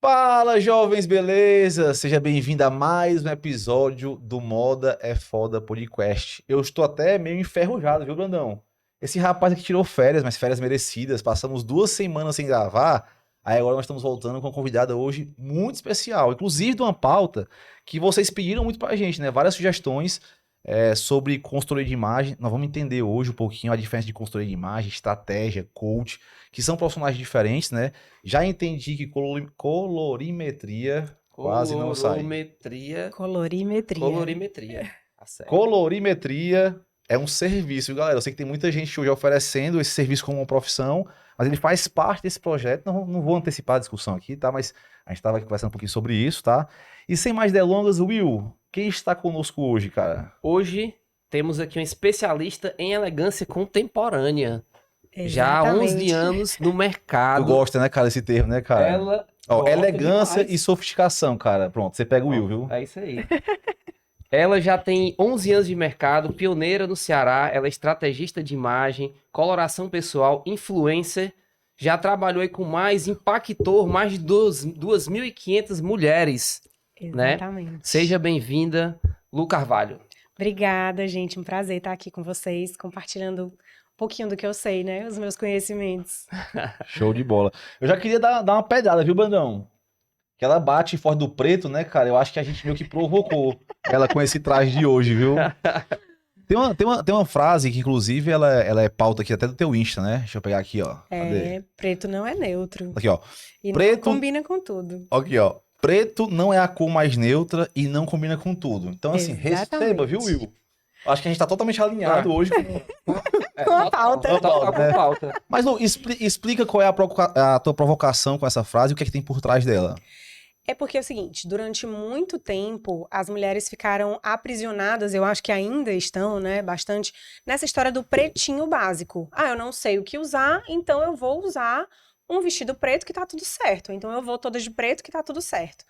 Fala, jovens, beleza? Seja bem-vindo a mais um episódio do Moda é Foda Podcast. Eu estou até meio enferrujado, viu, Brandão? Esse rapaz aqui tirou férias, mas férias merecidas. Passamos 2 semanas sem gravar. Aí agora nós estamos voltando com uma convidada hoje muito especial, inclusive de uma pauta que vocês pediram muito pra gente, né? Várias sugestões sobre consultoria de imagem. Nós vamos entender hoje um pouquinho a diferença de consultoria de imagem, estratégia, coach, que são profissionais diferentes, né? Já entendi que colorimetria quase não sai. Colorimetria. Tá certo. Colorimetria é um serviço, viu, galera? Eu sei que tem muita gente hoje oferecendo esse serviço como uma profissão, mas ele faz parte desse projeto. Não vou antecipar a discussão aqui, tá? Mas a gente estava conversando um pouquinho sobre isso, tá? E sem mais delongas, Will, quem está conosco hoje, cara? Hoje temos aqui um especialista em elegância contemporânea. Já há Exatamente. 11 anos no Tu mercado. gosta, né, cara, desse termo, né, cara? Ela Ó, gosta elegância demais. e sofisticação, cara. Pronto, você pega o Will, viu? É isso aí. Ela já tem 11 anos de mercado, pioneira no Ceará, ela é estrategista de imagem, coloração pessoal, influencer, já trabalhou aí com impactou mais de 2.500 mulheres, né? Exatamente. Seja bem-vinda, Lu Carvalho. Obrigada, gente. Um prazer estar aqui com vocês, compartilhando um pouquinho do que eu sei, né? Os meus conhecimentos. Show de bola. Eu já queria dar uma pedrada, viu, Brandão? Que ela bate fora do preto, né, cara? Eu acho que a gente meio que provocou ela com esse traje de hoje, viu? Tem uma frase que, inclusive, ela é pauta aqui até do teu Insta, né? Deixa eu pegar aqui, ó. Cadê? Preto não é neutro. Aqui, ó. E Preto- não combina com tudo. Aqui, ó. Preto não é a cor mais neutra e não combina com tudo. Então, assim, receba, viu, Will? Acho que a gente tá totalmente alinhado hoje com... Com a pauta. Total, né? com pauta. Mas, Lu, explica qual é a tua provocação com essa frase e o que é que tem por trás dela. É porque é o seguinte, durante muito tempo, as mulheres ficaram aprisionadas, eu acho que ainda estão, né, bastante, nessa história do pretinho básico. Ah, eu não sei o que usar, então eu vou usar um vestido preto que tá tudo certo. Então eu vou toda de preto que tá tudo certo.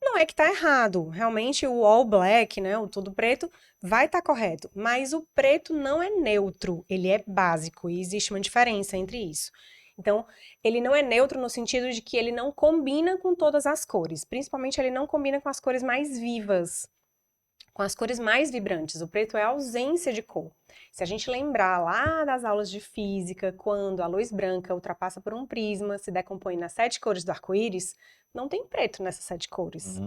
Não é que tá errado, realmente o all black, né, o tudo preto, vai estar correto. Mas o preto não é neutro, ele é básico e existe uma diferença entre isso. Então, ele não é neutro no sentido de que ele não combina com todas as cores. Principalmente, ele não combina com as cores mais vivas, com as cores mais vibrantes. O preto é a ausência de cor. Se a gente lembrar lá das aulas de física, quando a luz branca ultrapassa por um prisma, se decompõe nas 7 cores do arco-íris, não tem preto nessas 7 cores,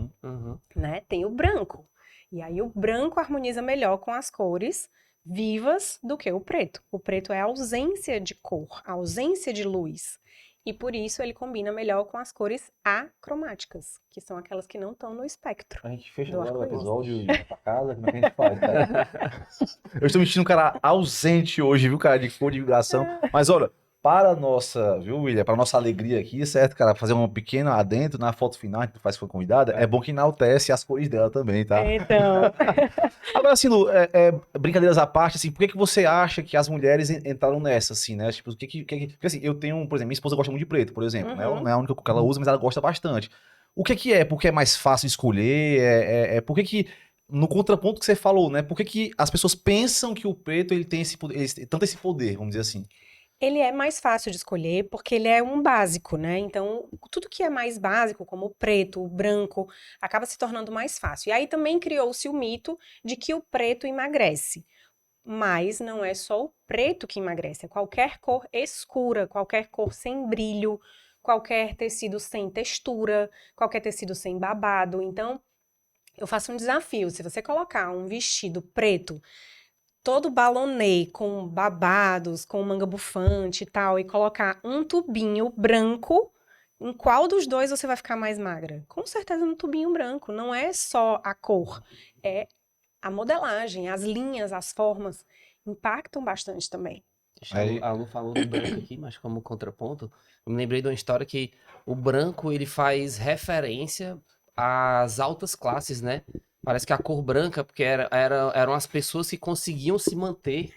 né? Tem o branco. E aí o branco harmoniza melhor com as cores vivas do que o preto. O preto é a ausência de cor, a ausência de luz. E por isso ele combina melhor com as cores acromáticas, que são aquelas que não estão no espectro. A gente fecha Do agora o arco-íris. episódio e vai pra casa, como é que a gente faz, cara? Eu estou me sentindo um cara ausente hoje, viu, cara, de cor de vibração. Mas olha, para a nossa, viu, William, para a nossa alegria aqui, certo, cara, fazer uma pequena adentro na foto final que tu faz com a convidada, é bom que enaltece as cores dela também, tá? Então, Agora, assim, Lu, brincadeiras à parte, assim, por que você acha que as mulheres entraram nessa, assim, né? Tipo, porque assim, eu tenho, por exemplo, minha esposa gosta muito de preto, por exemplo, né? Ela não é a única cor que ela usa, mas ela gosta bastante. O que é? Porque é mais fácil escolher? Por que no contraponto que você falou, né? Por que as pessoas pensam que o preto, ele tem tanto esse poder, vamos dizer assim? ele é mais fácil de escolher porque ele é um básico, né? Então, tudo que é mais básico, como o preto, o branco, acaba se tornando mais fácil. E aí também criou-se o mito de que o preto emagrece. Mas não é só o preto que emagrece, é qualquer cor escura, qualquer cor sem brilho, qualquer tecido sem textura, qualquer tecido sem babado. Então, eu faço um desafio. Se você colocar um vestido preto todo balonê, com babados, com manga bufante e tal, e colocar um tubinho branco, em qual dos dois você vai ficar mais magra? Com certeza no tubinho branco. Não é só a cor, é a modelagem, as linhas, as formas, impactam bastante também. A Lu falou do branco aqui, mas como contraponto, eu me lembrei de uma história que o branco, ele faz referência às altas classes, né? Parece que a cor branca, porque eram as pessoas que conseguiam se manter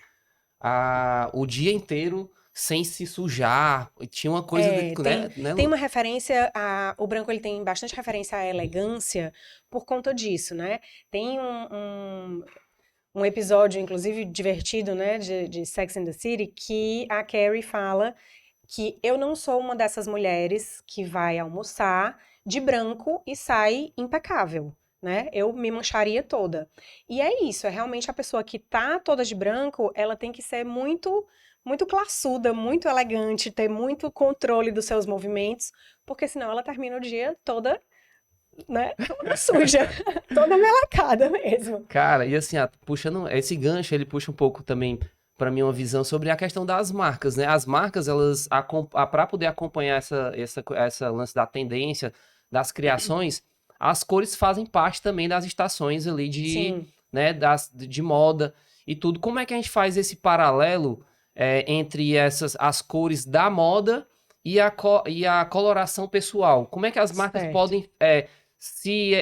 o dia inteiro sem se sujar. E tinha uma coisa, né, Tem Lu? uma referência, o branco ele tem bastante referência à elegância por conta disso, né? Tem um episódio, inclusive, divertido, né, de Sex and the City, que a Carrie fala que eu não sou uma dessas mulheres que vai almoçar de branco e sai impecável, né? Eu me mancharia toda. E é isso, é realmente a pessoa que tá toda de branco, ela tem que ser muito classuda, muito elegante, ter muito controle dos seus movimentos, porque senão ela termina o dia toda, né, toda suja, toda melacada mesmo. Cara, e assim, puxando esse gancho, ele puxa um pouco também para mim uma visão sobre a questão das marcas, né? As marcas, elas, para poder acompanhar essa lance da tendência, das criações, as cores fazem parte também das estações ali Sim. né, de moda e tudo. Como é que a gente faz esse paralelo entre as cores da moda e a coloração pessoal? Como é que as marcas Certo. podem se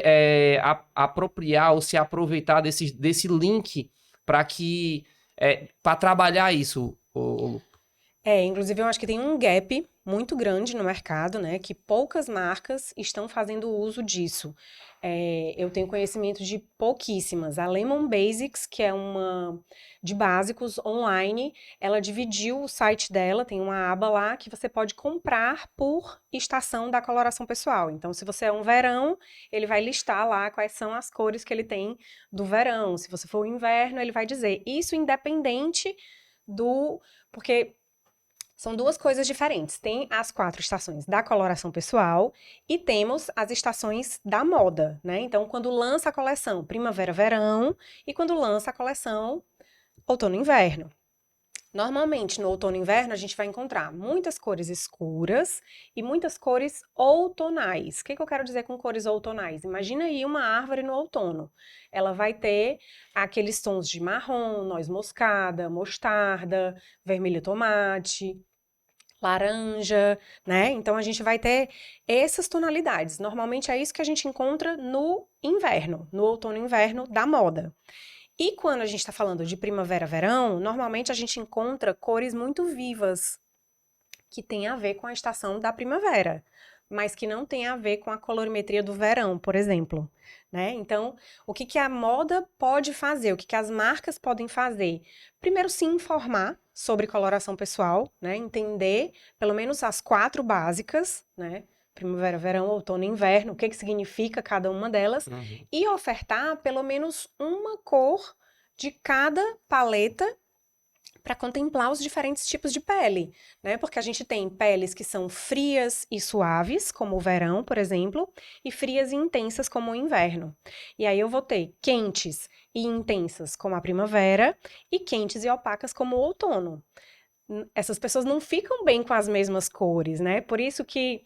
apropriar ou se aproveitar desse link para trabalhar isso? Inclusive eu acho que tem um gap muito grande no mercado, né, que poucas marcas estão fazendo uso disso. Eu tenho conhecimento de pouquíssimas. A Lemon Basics, que é uma de básicos online, ela dividiu o site dela, tem uma aba lá que você pode comprar por estação da coloração pessoal. Então, se você é um verão, ele vai listar lá quais são as cores que ele tem do verão. Se você for o inverno, ele vai dizer. Isso independente porque são duas coisas diferentes. Tem as 4 estações da coloração pessoal e temos as estações da moda, né? Então, quando lança a coleção primavera-verão e quando lança a coleção outono-inverno. Normalmente, no outono e inverno, a gente vai encontrar muitas cores escuras e muitas cores outonais. O que eu quero dizer com cores outonais? Imagina aí uma árvore no outono. Ela vai ter aqueles tons de marrom, noz moscada, mostarda, vermelho tomate, laranja, né? Então a gente vai ter essas tonalidades. Normalmente é isso que a gente encontra no inverno, no outono e inverno da moda. E quando a gente está falando de primavera-verão, normalmente a gente encontra cores muito vivas, que tem a ver com a estação da primavera, mas que não tem a ver com a colorimetria do verão, por exemplo, né? Então, o que a moda pode fazer? O que as marcas podem fazer? Primeiro, se informar sobre coloração pessoal, né? Entender pelo menos as 4 básicas, né? Primavera, verão, outono e inverno, o que significa cada uma delas, e ofertar pelo menos uma cor de cada paleta para contemplar os diferentes tipos de pele, né? Porque a gente tem peles que são frias e suaves, como o verão, por exemplo, e frias e intensas, como o inverno. E aí eu vou ter quentes e intensas, como a primavera, e quentes e opacas, como o outono. Essas pessoas não ficam bem com as mesmas cores, né? Por isso que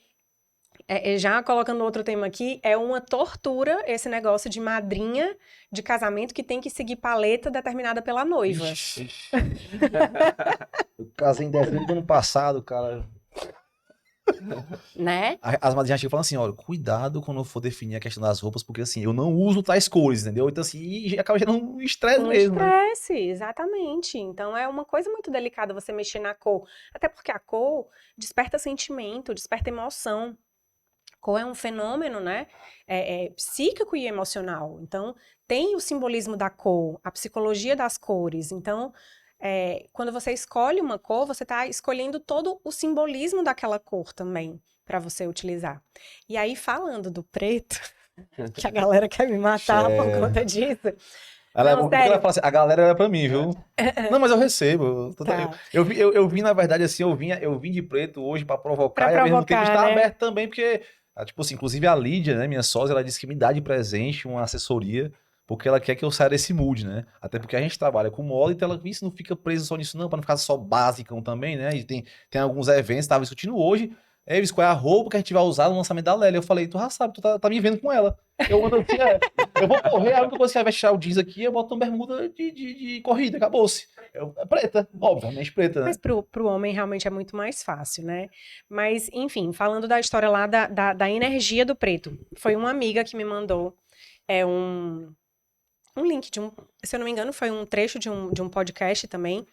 já colocando outro tema aqui, é uma tortura esse negócio de madrinha de casamento que tem que seguir paleta determinada pela noiva. Ixi. Eu casei em dezembro do ano passado, cara. Né? As madrinhas chegam e falam assim, olha, cuidado quando eu for definir a questão das roupas, porque assim, eu não uso tais cores, entendeu? Então assim, acaba gerando um estresse mesmo, né? Estresse, exatamente. Então é uma coisa muito delicada você mexer na cor. Até porque a cor desperta sentimento, desperta emoção. Cor é um fenômeno, né, psíquico e emocional. Então, tem o simbolismo da cor, a psicologia das cores. Então, quando você escolhe uma cor, você está escolhendo todo o simbolismo daquela cor também, para você utilizar. E aí, falando do preto, que a galera quer me matar por conta disso. Não, porque ela fala assim, a galera era pra mim, viu? Não, mas eu recebo. Tá. Eu vim, na verdade, assim, eu vim de preto hoje pra provocar, e ao mesmo tempo estar aberto também, porque, tipo assim, inclusive a Lídia, né, minha sócia, ela disse que me dá de presente uma assessoria, porque ela quer que eu saia desse mood, né? Até porque a gente trabalha com moda, então ela isso não fica preso só nisso, não, pra não ficar só basicão também, né? E tem alguns eventos, tava discutindo hoje, Eves, qual é a roupa que a gente vai usar no lançamento da Lélia? Eu falei, tu já sabe, tu tá me vendo com ela. Eu ando assim, eu vou correr, a única coisa que vai vestir o jeans aqui, eu boto uma bermuda de corrida, acabou-se. É preta, obviamente preta, né? Mas pro homem realmente é muito mais fácil, né? Mas, enfim, falando da história lá da energia do preto. Foi uma amiga que me mandou um link se eu não me engano, foi um trecho de um podcast também,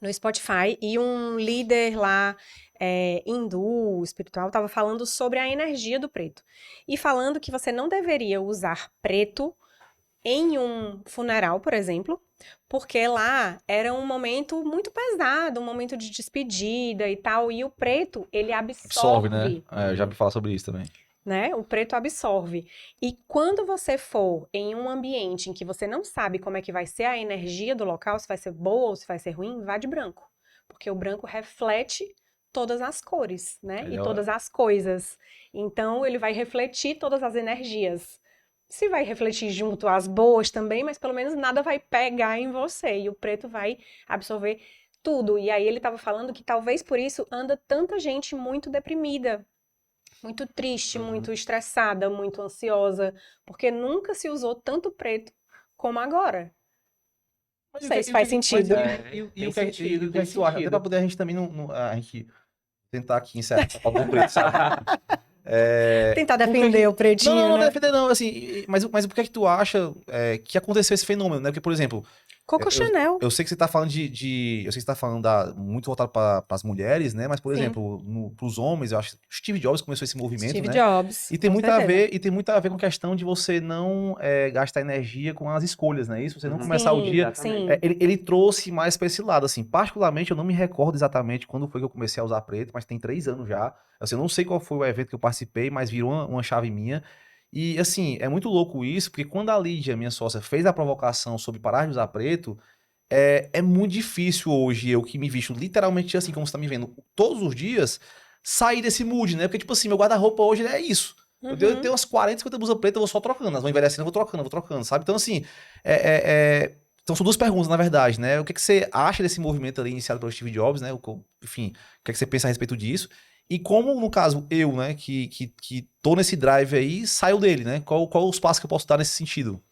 no Spotify, e um líder lá hindu, espiritual, estava falando sobre a energia do preto. E falando que você não deveria usar preto em um funeral, por exemplo, porque lá era um momento muito pesado, um momento de despedida e tal, e o preto, ele absorve, né? Eu já me falo sobre isso também. né? O preto absorve. E quando você for em um ambiente em que você não sabe como é que vai ser a energia do local, se vai ser boa ou se vai ser ruim, vá de branco. Porque o branco reflete todas as cores, né? E todas as coisas. Então, ele vai refletir todas as energias. Se vai refletir junto às boas também, mas pelo menos nada vai pegar em você. E o preto vai absorver tudo. E aí ele estava falando que talvez por isso anda tanta gente muito deprimida, muito triste, muito estressada, muito ansiosa, porque nunca se usou tanto preto como agora. Não sei se faz sentido. E o Tem que é sentido, que tem tu acha? Até sentido. pra poder a gente também a gente tentar aqui encerrar a pauta do preto, sabe? Tentar Por que defender que- o pretinho, não, né? defender não, assim, mas por que é que tu acha que aconteceu esse fenômeno, né? Porque, por exemplo, Coco Chanel. eu sei que você tá falando eu sei que você tá falando muito voltado para as mulheres, né? Mas, por Sim. exemplo, pros homens, eu acho que Steve Jobs começou esse movimento, Steve né? Jobs. E tem com muito a certeza. ver, com a questão de você não gastar energia com as escolhas, né? Isso, você não começar o Sim, dia. Exatamente. sim. Ele trouxe mais para esse lado, assim. Particularmente, eu não me recordo exatamente quando foi que eu comecei a usar preto, mas tem 3 anos já. Assim, eu não sei qual foi o evento que eu participei, mas virou uma chave minha. E, assim, é muito louco isso, porque quando a Lídia, minha sócia, fez a provocação sobre parar de usar preto, é muito difícil hoje, eu que me visto literalmente assim, como você tá me vendo, todos os dias, sair desse mood, né? Porque, tipo assim, meu guarda-roupa hoje é isso. Eu tenho umas 40, 50 blusas pretas, eu vou só trocando. Elas vão envelhecendo, eu vou trocando, sabe? Então, assim, então são 2 perguntas, na verdade, né? O que você acha desse movimento ali iniciado pelo Steve Jobs, né? Enfim, o que você pensa a respeito disso? E como, no caso, eu, né, que tô nesse drive aí, saio dele, né? Qual os passos que eu posso dar nesse sentido?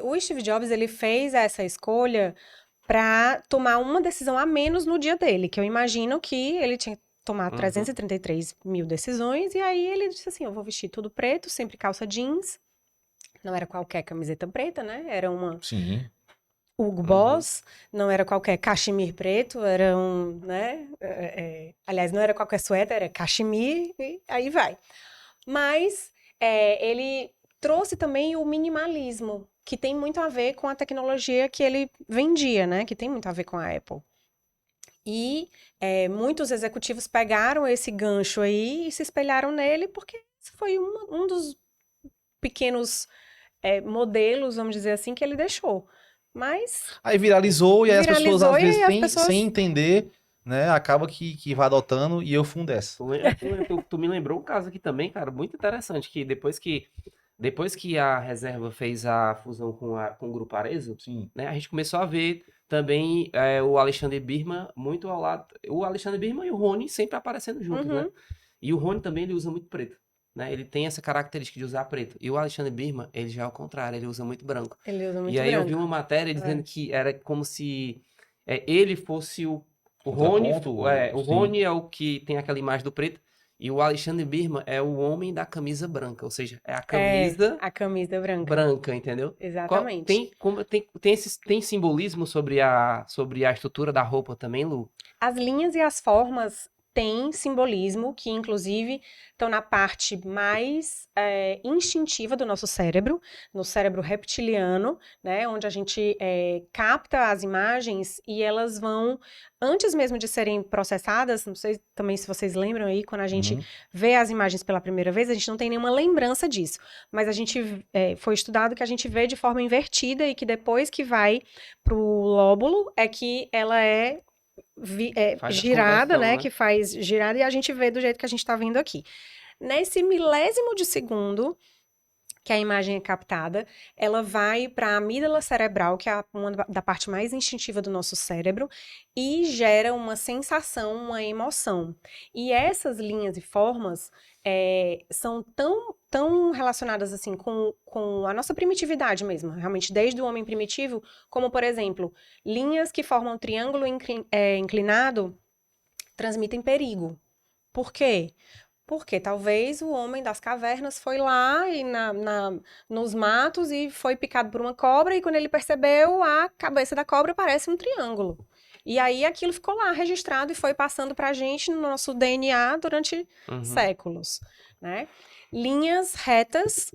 O Steve Jobs, ele fez essa escolha para tomar uma decisão a menos no dia dele, que eu imagino que ele tinha que tomar 333 mil decisões, e aí ele disse assim, eu vou vestir tudo preto, sempre calça jeans, não era qualquer camiseta preta, né? Era uma Sim. Hugo Boss, não era qualquer cachemir preto, era um, né? Aliás, não era qualquer suéter, era cachemir, e aí vai. Mas ele trouxe também o minimalismo, que tem muito a ver com a tecnologia que ele vendia, né? Que tem muito a ver com a Apple. E muitos executivos pegaram esse gancho aí e se espelharam nele, porque esse foi um dos pequenos modelos, vamos dizer assim, que ele deixou. Mas Aí viralizou, e aí as pessoas, viralizou às e vezes, aí as pessoas... sem entender, né? Acaba que vai adotando e eu fundo essa. Tu me lembrou um caso aqui também, cara, muito interessante, que depois que a reserva fez a fusão com o Grupo Arezzo, Sim. né, a gente começou a ver também o Alexandre Birman muito ao lado. O Alexandre Birman e o Rony sempre aparecendo juntos, né? E o Rony também ele usa muito preto, né? Ele tem essa característica de usar preto. E o Alexandre Birman, ele já é ao contrário, ele usa muito branco. Ele usa muito E aí eu branco. vi uma matéria dizendo que era como se ele fosse o Rony. Contraponto, O sim. Rony é o que tem aquela imagem do preto. E o Alexandre Birman é o homem da camisa branca, ou seja, é a camisa A camisa branca. branca, entendeu? Exatamente. Tem simbolismo sobre a estrutura da roupa também, Lu? As linhas e as formas têm simbolismo, que inclusive estão na parte mais instintiva do nosso cérebro, no cérebro reptiliano, né, onde a gente capta as imagens e elas vão, antes mesmo de serem processadas, não sei também se vocês lembram aí, quando a gente vê as imagens pela primeira vez, a gente não tem nenhuma lembrança disso, mas a gente foi estudado que a gente vê de forma invertida e que depois que vai pro lóbulo é que ela Faz a girada, conversão, né? né? Que faz girada e a gente vê do jeito que a gente está vendo aqui. Nesse milésimo de segundo que a imagem é captada, ela vai para a amígdala cerebral, que é uma da parte mais instintiva do nosso cérebro, e gera uma sensação, uma emoção. E essas linhas e formas são tão relacionadas assim com a nossa primitividade mesmo, realmente desde o homem primitivo, como por exemplo, linhas que formam triângulo inclinado transmitem perigo. Por quê? Porque talvez o homem das cavernas foi lá e nos matos e foi picado por uma cobra, e quando ele percebeu, a cabeça da cobra parece um triângulo. E aí aquilo ficou lá registrado e foi passando pra gente no nosso DNA durante séculos, né? Linhas retas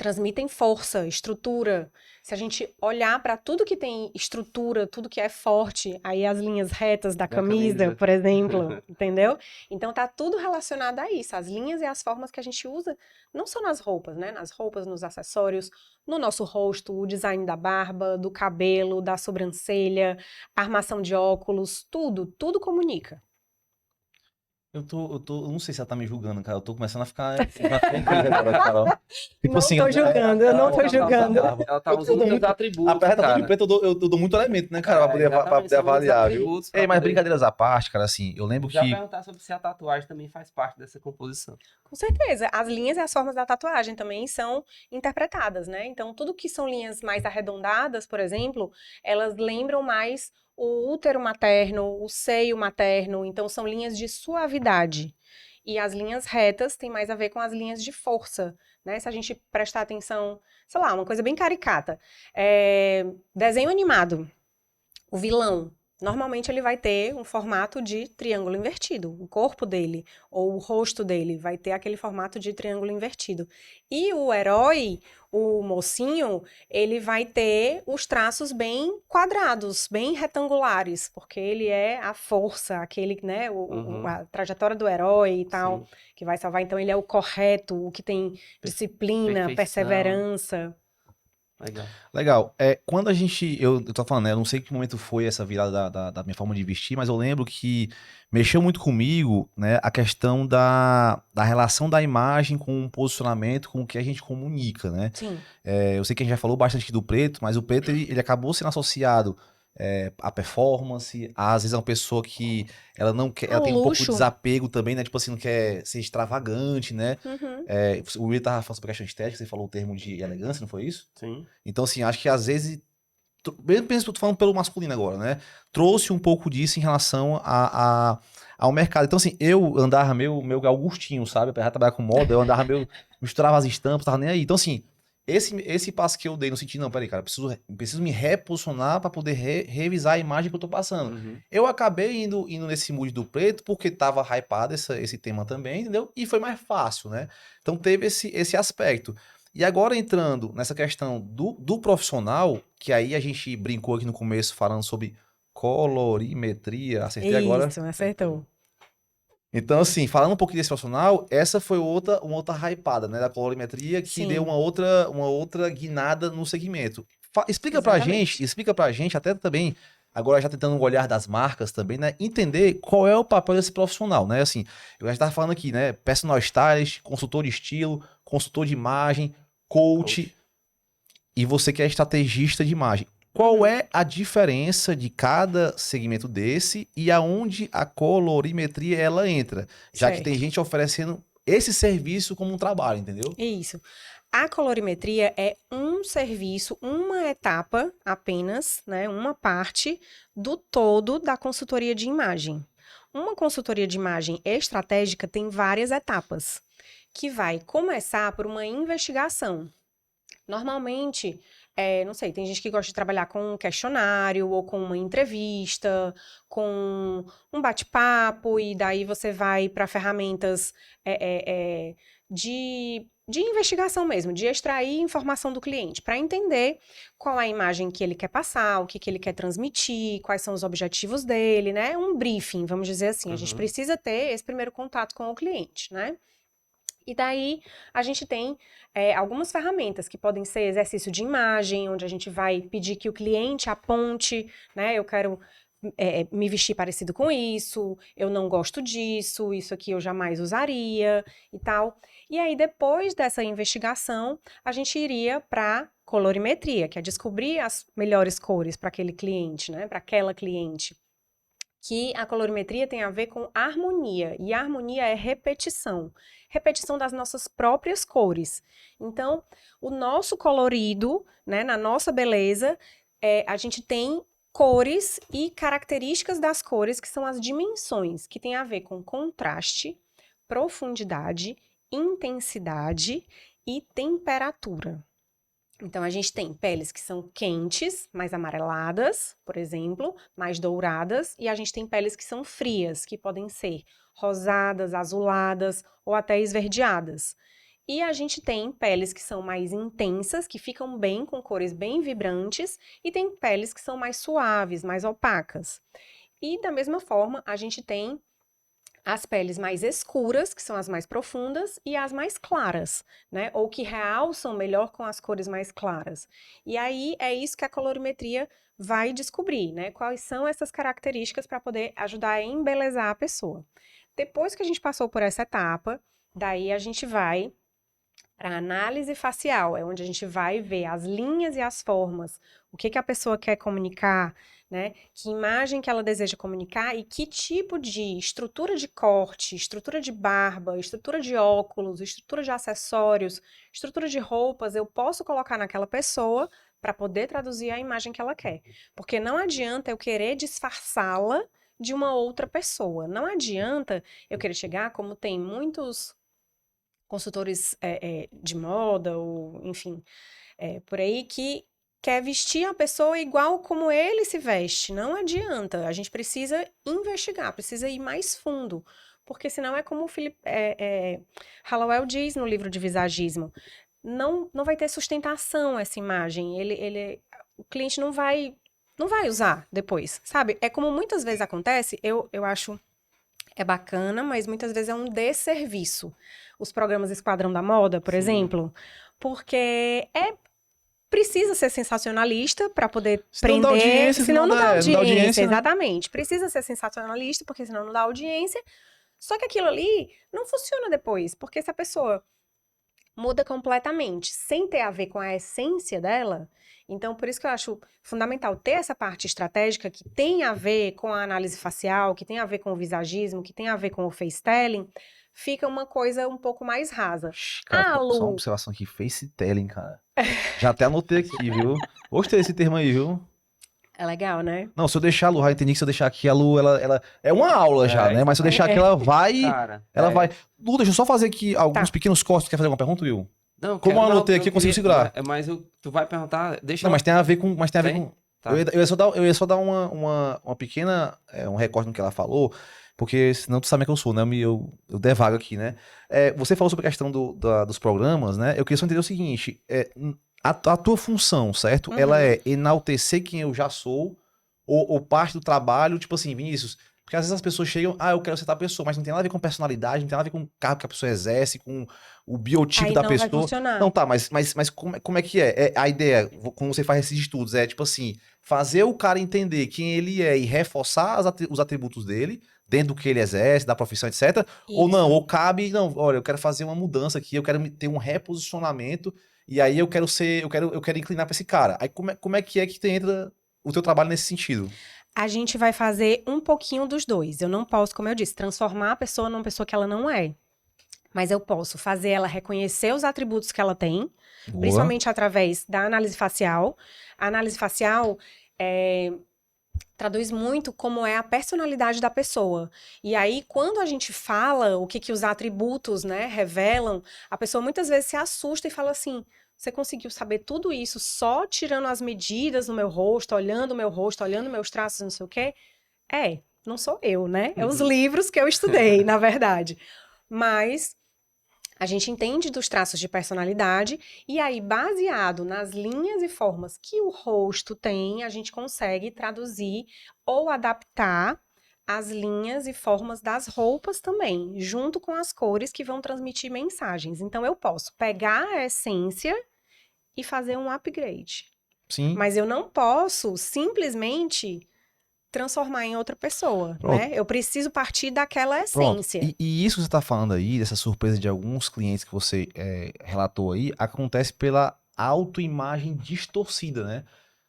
transmitem força, estrutura. Se a gente olhar para tudo que tem estrutura, tudo que é forte, aí as linhas retas da camisa, por exemplo, entendeu? Então tá tudo relacionado a isso, as linhas e as formas que a gente usa, não só nas roupas, né? Nas roupas, nos acessórios, no nosso rosto, o design da barba, do cabelo, da sobrancelha, armação de óculos, tudo comunica. Eu não sei se ela tá me julgando, cara. Eu tô começando a ficar ofendido agora, Carol. Tipo Não assim, tô julgando, eu não tô julgando. Ela tá usando seus atributos, apesar da cara. de preto, eu dou muito elemento, né, cara, pra poder, Exatamente, pra poder são muitos avaliar, viu? atributos pra Ei, mas poder- brincadeiras à parte, cara, assim, eu lembro Já que perguntar sobre se a tatuagem também faz parte dessa composição. Com certeza. As linhas e as formas da tatuagem também são interpretadas, né? Então, tudo que são linhas mais arredondadas, por exemplo, elas lembram mais o útero materno, o seio materno. Então, são linhas de suavidade. E as linhas retas têm mais a ver com as linhas de força, né? Se a gente prestar atenção, sei lá, uma coisa bem caricata. Desenho animado. O vilão, normalmente ele vai ter um formato de triângulo invertido. O corpo dele ou o rosto dele vai ter aquele formato de triângulo invertido. E o herói, o mocinho, ele vai ter os traços bem quadrados, bem retangulares, porque ele é a força, aquele, né, a trajetória do herói e tal, Sim. que vai salvar. Então ele é o correto, o que tem disciplina, Perfeição. perseverança. Legal. legal. Quando eu tô falando, né? Eu não sei que momento foi essa virada da minha forma de vestir, mas eu lembro que mexeu muito comigo, né? A questão da relação da imagem com o posicionamento, com o que a gente comunica, né? Sim. Eu sei que a gente já falou bastante do preto, mas o preto ele acabou sendo associado à performance. Às vezes é uma pessoa que ela não quer, ela Ao tem um pouco de luxo. desapego também, né? Tipo assim, não quer ser extravagante, né? Uhum. O Will tava falando sobre a questão estética, você falou o termo de elegância, não foi isso? Sim. Então, assim, acho que às vezes, mesmo que eu tô falando pelo masculino agora, né? Trouxe um pouco disso em relação ao mercado. Então, assim, eu andava meu Augustinho, sabe? Apesar de trabalhar com moda, eu andava misturava as estampas, tava nem aí. Então, assim, esse passo que eu dei no sentido, não, peraí, cara, preciso me reposicionar para poder revisar a imagem que eu tô passando. Uhum. Eu acabei indo nesse mood do preto porque tava hypado esse tema também, entendeu? E foi mais fácil, né? Então teve esse aspecto. E agora entrando nessa questão do profissional, que aí a gente brincou aqui no começo falando sobre colorimetria, acertei agora? Isso, acertou. Então, assim, falando um pouquinho desse profissional, essa foi uma outra hypada, né, da colorimetria, que deu Sim. uma outra guinada no segmento. Explica pra Exatamente. gente, até também, agora já tentando um olhar das marcas também, né, entender qual é o papel desse profissional, né, assim, eu já estava falando aqui, né, personal stylist, consultor de estilo, consultor de imagem, coach, e você que é estrategista de imagem. Qual é a diferença de cada segmento desse e aonde a colorimetria ela entra? Já que tem Certo. gente oferecendo esse serviço como um trabalho, entendeu? Isso. A colorimetria é um serviço, uma etapa apenas, né, uma parte do todo da consultoria de imagem. Uma consultoria de imagem estratégica tem várias etapas, que vai começar por uma investigação. Normalmente, não sei, tem gente que gosta de trabalhar com um questionário ou com uma entrevista, com um bate-papo, e daí você vai para ferramentas de investigação mesmo, de extrair informação do cliente, para entender qual é a imagem que ele quer passar, o que ele quer transmitir, quais são os objetivos dele, né? Um briefing, vamos dizer assim. A gente precisa ter esse primeiro contato com o cliente, né? E daí a gente tem algumas ferramentas que podem ser exercício de imagem, onde a gente vai pedir que o cliente aponte, né? Eu quero me vestir parecido com isso, eu não gosto disso, isso aqui eu jamais usaria e tal. E aí, depois dessa investigação, a gente iria para colorimetria, que é descobrir as melhores cores para aquele cliente, né? Para aquela cliente. Que a colorimetria tem a ver com harmonia, e a harmonia é repetição. Repetição das nossas próprias cores. Então, o nosso colorido, né, na nossa beleza, a gente tem cores e características das cores, que são as dimensões, que tem a ver com contraste, profundidade, intensidade e temperatura. Então, a gente tem peles que são quentes, mais amareladas, por exemplo, mais douradas, e a gente tem peles que são frias, que podem ser rosadas, azuladas ou até esverdeadas. E a gente tem peles que são mais intensas, que ficam bem com cores bem vibrantes, e tem peles que são mais suaves, mais opacas. E da mesma forma, a gente tem as peles mais escuras, que são as mais profundas, e as mais claras, né? Ou que realçam melhor com as cores mais claras. E aí é isso que a colorimetria vai descobrir, né? Quais são essas características para poder ajudar a embelezar a pessoa. Depois que a gente passou por essa etapa, daí a gente vai para análise facial, é onde a gente vai ver as linhas e as formas, o que a pessoa quer comunicar, né? Que imagem que ela deseja comunicar e que tipo de estrutura de corte, estrutura de barba, estrutura de óculos, estrutura de acessórios, estrutura de roupas eu posso colocar naquela pessoa para poder traduzir a imagem que ela quer. Porque não adianta eu querer disfarçá-la de uma outra pessoa. Não adianta eu querer chegar, como tem muitos consultores de moda, ou enfim, por aí, que quer vestir a pessoa igual como ele se veste. Não adianta. A gente precisa investigar, precisa ir mais fundo. Porque senão é como o Hallowell diz no livro de visagismo. Não vai ter sustentação essa imagem. O cliente não vai usar depois, sabe? É como muitas vezes acontece, eu acho é bacana, mas muitas vezes é um desserviço. Os programas Esquadrão da Moda, por exemplo, porque precisa ser sensacionalista para poder Senão prender, dá audiência, senão não dá audiência, né? exatamente. Precisa ser sensacionalista, porque senão não dá audiência. Só que aquilo ali não funciona depois, porque se a pessoa muda completamente, sem ter a ver com a essência dela. Então, por isso que eu acho fundamental ter essa parte estratégica que tem a ver com a análise facial, que tem a ver com o visagismo, que tem a ver com o face telling, fica uma coisa um pouco mais rasa. Cara, só uma Lu, observação aqui, face telling, cara. Já até anotei aqui, viu? Gostei desse termo aí, viu? é legal, né? Não, se eu deixar a Lu, já entendi que se eu deixar aqui, a Lu, ela é uma aula já, né? Mas se eu deixar aqui, ela vai, Cara, vai. Lu, deixa eu só fazer aqui alguns Tá. pequenos cortes. Quer fazer alguma pergunta, Will? Não, Como eu não, anotei aqui, eu consigo segurar. Mas tu vai perguntar, deixa Não, mas tem a ver com... Tem? Tá. Eu ia só dar uma pequena... um recorte no que ela falou, porque senão tu sabe como é que eu sou, né? Eu devago aqui, né? Você falou sobre a questão dos programas, né? Eu queria só entender o seguinte, a tua função, certo? Uhum. Ela é enaltecer quem eu já sou, ou parte do trabalho, tipo assim, Vinícius... Porque às vezes as pessoas chegam, eu quero ser tal pessoa, mas não tem nada a ver com personalidade, não tem nada a ver com o cargo que a pessoa exerce, com o biotipo Aí da não vai pessoa. funcionar. Não, tá, mas como é que é? A ideia, como você faz esses estudos, é tipo assim, fazer o cara entender quem ele é e reforçar os atributos dele, dentro do que ele exerce, da profissão, etc. Ou não, Isso. ou cabe, não, olha, eu quero fazer uma mudança aqui, eu quero ter um reposicionamento, e aí eu quero inclinar pra esse cara. Aí como é que entra o teu trabalho nesse sentido? A gente vai fazer um pouquinho dos dois. Eu não posso, como eu disse, transformar a pessoa numa pessoa que ela não é. Mas eu posso fazer ela reconhecer os atributos que ela tem, Boa. principalmente através da análise facial. A análise facial traduz muito como é a personalidade da pessoa. E aí, quando a gente fala o que os atributos, né, revelam, a pessoa muitas vezes se assusta e fala assim: você conseguiu saber tudo isso só tirando as medidas no meu rosto, olhando o meu rosto, olhando meus traços, não sei o quê? Não sou eu, né? É os livros que eu estudei, na verdade. Mas a gente entende dos traços de personalidade e aí, baseado nas linhas e formas que o rosto tem, a gente consegue traduzir ou adaptar as linhas e formas das roupas também, junto com as cores que vão transmitir mensagens. Então, eu posso pegar a essência e fazer um upgrade. Sim. Mas eu não posso simplesmente transformar em outra pessoa, né? Eu preciso partir daquela essência. E isso que você está falando aí, dessa surpresa de alguns clientes que você relatou aí, acontece pela autoimagem distorcida, né?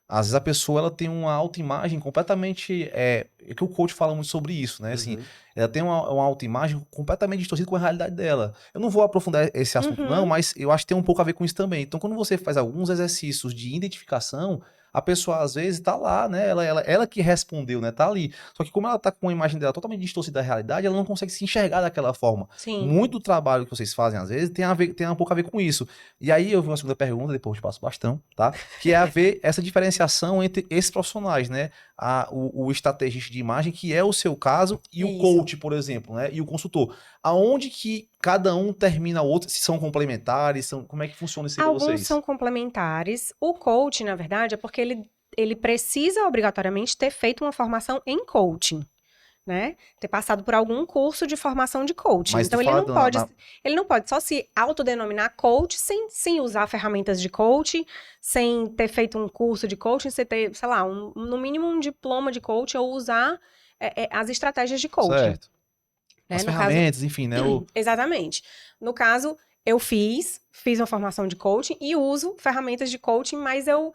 Às vezes a pessoa ela tem uma autoimagem completamente... É que o coach fala muito sobre isso, né? Assim, ela tem uma autoimagem completamente distorcida com a realidade dela. Eu não vou aprofundar esse assunto não, mas eu acho que tem um pouco a ver com isso também. Então, quando você faz alguns exercícios de identificação, a pessoa às vezes tá lá, né? Ela que respondeu, né? Tá ali. Só que como ela tá com a imagem dela totalmente distorcida da realidade, ela não consegue se enxergar daquela forma. Sim. Muito do trabalho que vocês fazem, às vezes, tem um pouco a ver com isso. E aí eu vi uma segunda pergunta, depois eu te passo o bastão, tá? Que é a ver essa diferenciação entre esses profissionais, né? o estrategista de imagem, que é o seu caso, e o Isso. coach, por exemplo, né? E o consultor. Aonde que cada um termina o outro? Se são complementares, como é que funciona isso aí pra Alguns vocês? são complementares. O coach, na verdade, é porque ele precisa obrigatoriamente ter feito uma formação em coaching, né? Ter passado por algum curso de formação de coaching. Mas tu Então, fala ele não pode só se autodenominar coach sem usar ferramentas de coaching, sem ter feito um curso de coaching, sem ter, sei lá, no mínimo um diploma de coaching ou usar as estratégias de coaching. certo. Né? As No caso, ferramentas, enfim, né? exatamente. No caso, eu fiz uma formação de coaching e uso ferramentas de coaching, mas eu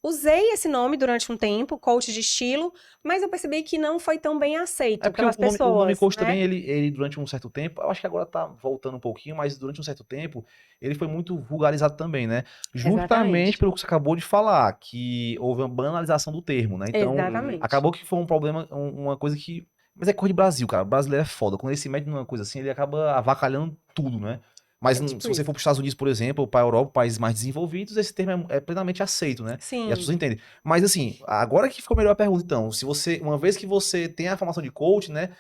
usei esse nome durante um tempo, coach de estilo, mas eu percebi que não foi tão bem aceito É porque pelas o nome pessoas, coach né? também, ele durante um certo tempo, eu acho que agora tá voltando um pouquinho, mas durante um certo tempo, ele foi muito vulgarizado também, né? Justamente Exatamente. pelo que você acabou de falar, que houve uma banalização do termo, né? Então, Exatamente. acabou que foi um problema, uma coisa que... Mas é coisa de Brasil, cara. O brasileiro é foda. Quando ele se mete numa coisa assim, ele acaba avacalhando tudo, né? Mas tipo se você isso. for para os Estados Unidos, por exemplo, ou para a Europa, países mais desenvolvidos, esse termo é plenamente aceito, né? E as Sim, pessoas entendem. Mas assim, agora que ficou melhor a pergunta, então, se você, uma vez que você tem a formação de coach, né,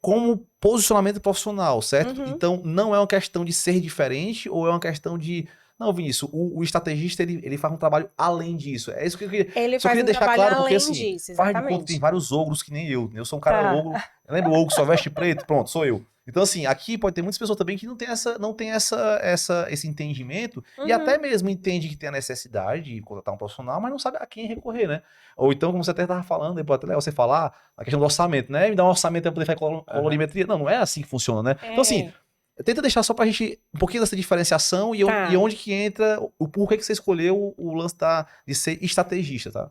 como posicionamento profissional, certo? Uhum. Então, não é uma questão de ser diferente ou é uma questão de, não, Vinícius, o estrategista, ele faz um trabalho além disso. É isso que eu queria, ele só faz queria um deixar trabalho claro, porque além assim, disso, faz de conta que tem exatamente. vários ogros que nem eu. Eu sou um cara Tá. ogro, lembra o ogro que só veste preto? Pronto, sou eu. Então, assim, aqui pode ter muitas pessoas também que não tem esse entendimento e até Uhum. mesmo entende que tem a necessidade de contratar um profissional, mas não sabe a quem recorrer, né? Ou então, como você até estava falando, depois até você falar, a questão do orçamento, né? Me dá um orçamento para poder fazer colorimetria. Não é assim que funciona, né? Então, assim, tenta deixar só pra gente um pouquinho dessa diferenciação e Tá. onde que entra, o porquê que você escolheu o lance de ser estrategista, tá?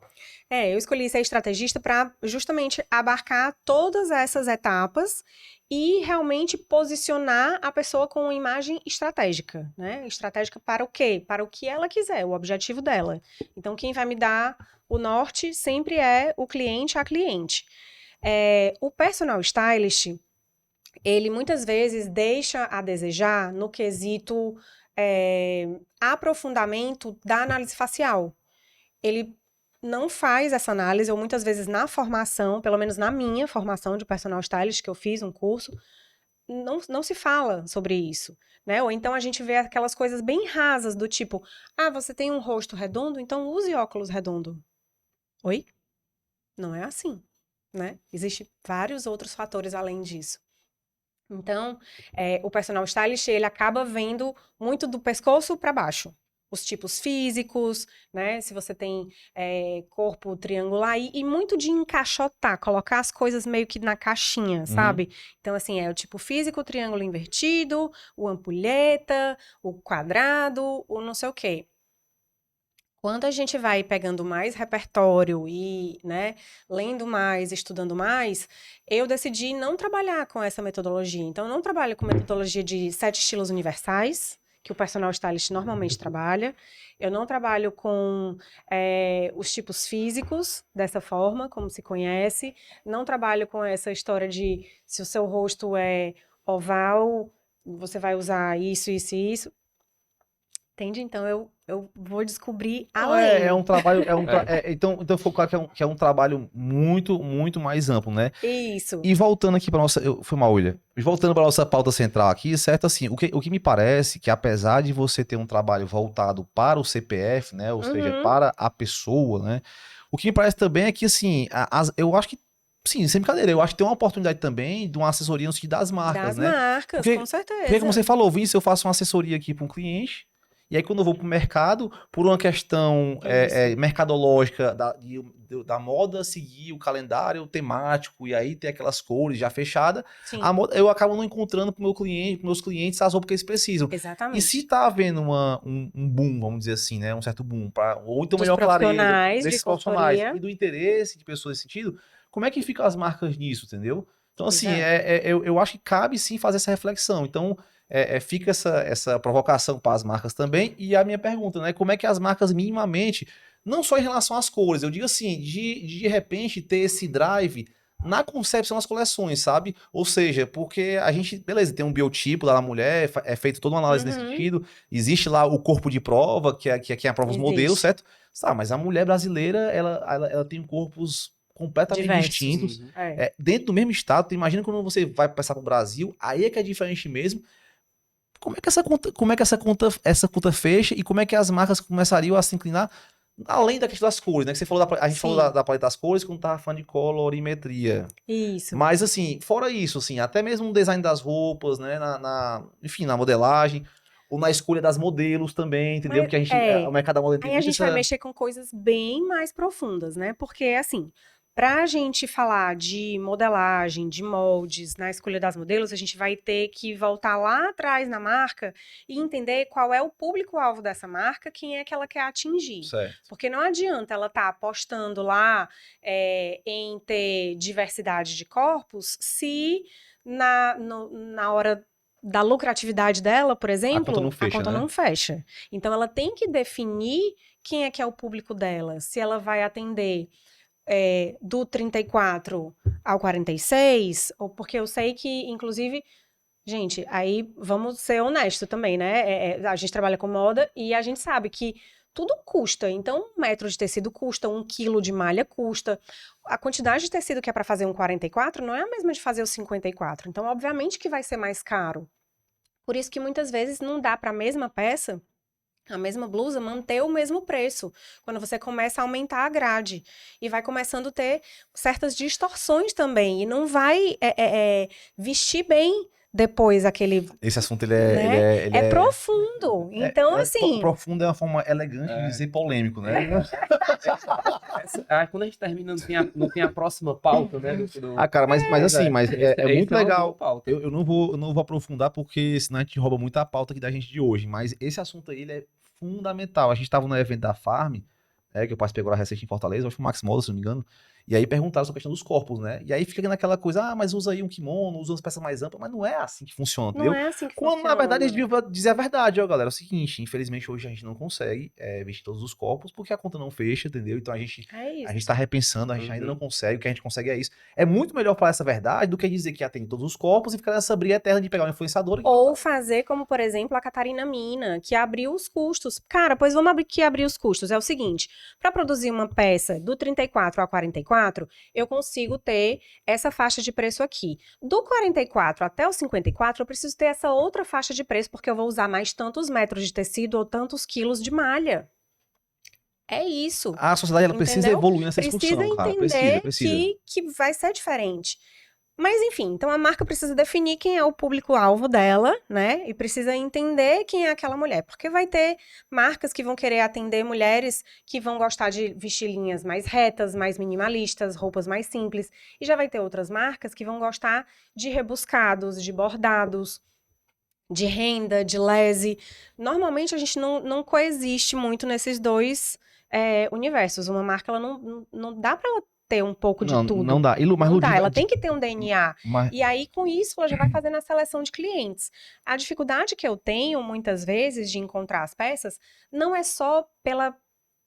Eu escolhi ser estrategista para justamente abarcar todas essas etapas e realmente posicionar a pessoa com uma imagem estratégica, né? Estratégica para o quê? Para o que ela quiser, o objetivo dela. Então, quem vai me dar o norte sempre é o cliente, a cliente. O personal stylist, ele muitas vezes deixa a desejar no quesito aprofundamento da análise facial. Ele não faz essa análise, ou muitas vezes na formação, pelo menos na minha formação de personal stylist, que eu fiz um curso, não se fala sobre isso, né? Ou então a gente vê aquelas coisas bem rasas do tipo, você tem um rosto redondo, então use óculos redondo. Oi? Não é assim, né? Existem vários outros fatores além disso. Então, o personal stylist, ele acaba vendo muito do pescoço para baixo. Os tipos físicos, né? Se você tem corpo triangular e muito de encaixotar, colocar as coisas meio que na caixinha, sabe? Então, assim, o tipo físico, o triângulo invertido, o ampulheta, o quadrado, o não sei o quê. Quando a gente vai pegando mais repertório e, né, lendo mais, estudando mais, eu decidi não trabalhar com essa metodologia. Então, eu não trabalho com metodologia de 7 estilos universais, que o personal stylist normalmente trabalha. Eu não trabalho com os tipos físicos dessa forma, como se conhece. Não trabalho com essa história de se o seu rosto é oval, você vai usar isso, isso e isso. Entende? Então, eu vou descobrir Não, além. é um trabalho. Então ficou claro que é um trabalho muito, muito mais amplo, né? Isso. E voltando aqui para nossa. Foi mal, William. Voltando para nossa pauta central aqui, certo? Assim, o que me parece que, apesar de você ter um trabalho voltado para o CPF, né? Ou seja, para a pessoa, né? O que me parece também é que, assim, eu acho que. Sim, sem brincadeira, eu acho que tem uma oportunidade também de uma assessoria no sentido das marcas, Das né? marcas, Porque, com certeza. porque como você falou, Vinícius, eu faço uma assessoria aqui para um cliente. E aí, quando eu vou para o mercado, por uma questão mercadológica da moda, seguir o calendário temático, e aí ter aquelas cores já fechadas, Sim, eu acabo não encontrando para meus clientes as roupas que eles precisam. exatamente. E se tá havendo um boom, vamos dizer assim, né? Um certo boom, ou então Dos melhor clareza profissionais de desses profissionais consultoria. e do interesse de pessoas nesse sentido, como é que ficam as marcas nisso, entendeu? Então, assim, Exato. eu acho que cabe sim fazer essa reflexão. Então, fica essa provocação para as marcas também. E a minha pergunta, né? Como é que as marcas minimamente, não só em relação às cores, eu digo assim, de repente ter esse drive na concepção das coleções, sabe? Ou seja, porque a gente, beleza, tem um biotipo lá da mulher, é feito toda uma análise nesse sentido, existe lá o corpo de prova, que é quem aprova os modelos, Existe. certo? Mas a mulher brasileira, ela tem corpos completamente Diversos. distintos. É. Dentro do mesmo estado, tu imagina quando você vai passar pro Brasil, aí é que é diferente mesmo. Como é que essa conta fecha e como é que as marcas começariam a se inclinar? Além da questão das cores, né? Que você falou a gente falou Sim. da paleta das cores quando tava falando de colorimetria. Isso. Mas, assim, fora isso, assim, até mesmo no design das roupas, né? Enfim, na modelagem, ou na escolha das modelos também, entendeu? Mas, Porque o mercado da moda tem aí a muito gente vai essa... mexer com coisas bem mais profundas, né? Porque, assim, para a gente falar de modelagem, de moldes, na escolha das modelos, a gente vai ter que voltar lá atrás na marca e entender qual é o público-alvo dessa marca, quem é que ela quer atingir. Certo. Porque não adianta ela estar apostando lá em ter diversidade de corpos se na hora da lucratividade dela, por exemplo, conta não fecha, né? não fecha. Então, ela tem que definir quem é que é o público dela, se ela vai atender do 34 ao 46, ou porque eu sei que, inclusive, gente, aí vamos ser honestos também, né? A gente trabalha com moda e a gente sabe que tudo custa. Então, 1 metro de tecido custa, 1 quilo de malha custa. A quantidade de tecido que é para fazer um 44 não é a mesma de fazer o 54. Então, obviamente que vai ser mais caro. Por isso que muitas vezes não dá para a mesma peça, a mesma blusa, manter o mesmo preço. Quando você começa a aumentar a grade. E vai começando a ter certas distorções também. E não vai vestir bem depois aquele... Esse assunto, né? ele É profundo. Então, assim... Profundo é uma forma elegante de dizer polêmico, né? Quando a gente termina, não tem a próxima pauta, né? Cara, mas assim, é muito Esse uma legal. boa pauta. Eu não vou aprofundar porque senão a gente rouba muita pauta aqui da gente de hoje. Mas esse assunto aí, ele é fundamental. A gente estava no evento da Farm, que eu participei agora recente em Fortaleza, acho que foi o Max Moda, se não me engano. E aí perguntaram sobre a questão dos corpos, né? E aí fica naquela coisa, mas usa aí um kimono, usa umas peças mais amplas, mas não é assim que funciona, Não entendeu? é assim que Quando, na funciona. verdade, a gente devia dizer a verdade, ó, galera. É o seguinte, infelizmente, hoje a gente não consegue vestir todos os corpos porque a conta não fecha, entendeu? Então a gente tá repensando, a gente ainda não consegue, o que a gente consegue é isso. É muito melhor falar essa verdade do que dizer que atende todos os corpos e ficar nessa briga eterna de pegar um influenciador. Ou fazer como, por exemplo, a Catarina Mina, que abriu os custos. Cara, pois vamos abrir os custos. É o seguinte, para produzir uma peça do 34 a 44, eu consigo ter essa faixa de preço aqui. Do 44 até o 54, eu preciso ter essa outra faixa de preço, porque eu vou usar mais tantos metros de tecido ou tantos quilos de malha. É isso. A sociedade, ela precisa evoluir nessa discussão, cara. Precisa Precisa. entender que vai ser diferente. Mas, enfim, então a marca precisa definir quem é o público-alvo dela, né? E precisa entender quem é aquela mulher. Porque vai ter marcas que vão querer atender mulheres que vão gostar de vestir linhas mais retas, mais minimalistas, roupas mais simples. E já vai ter outras marcas que vão gostar de rebuscados, de bordados, de renda, de lese. Normalmente a gente não coexiste muito nesses dois universos. Uma marca, ela não dá pra ela ter um pouco de tudo. Não dá. Não dá. Ela tem que ter um DNA. Mas... E aí, com isso, ela já vai fazendo a seleção de clientes. A dificuldade que eu tenho, muitas vezes, de encontrar as peças, não é só pela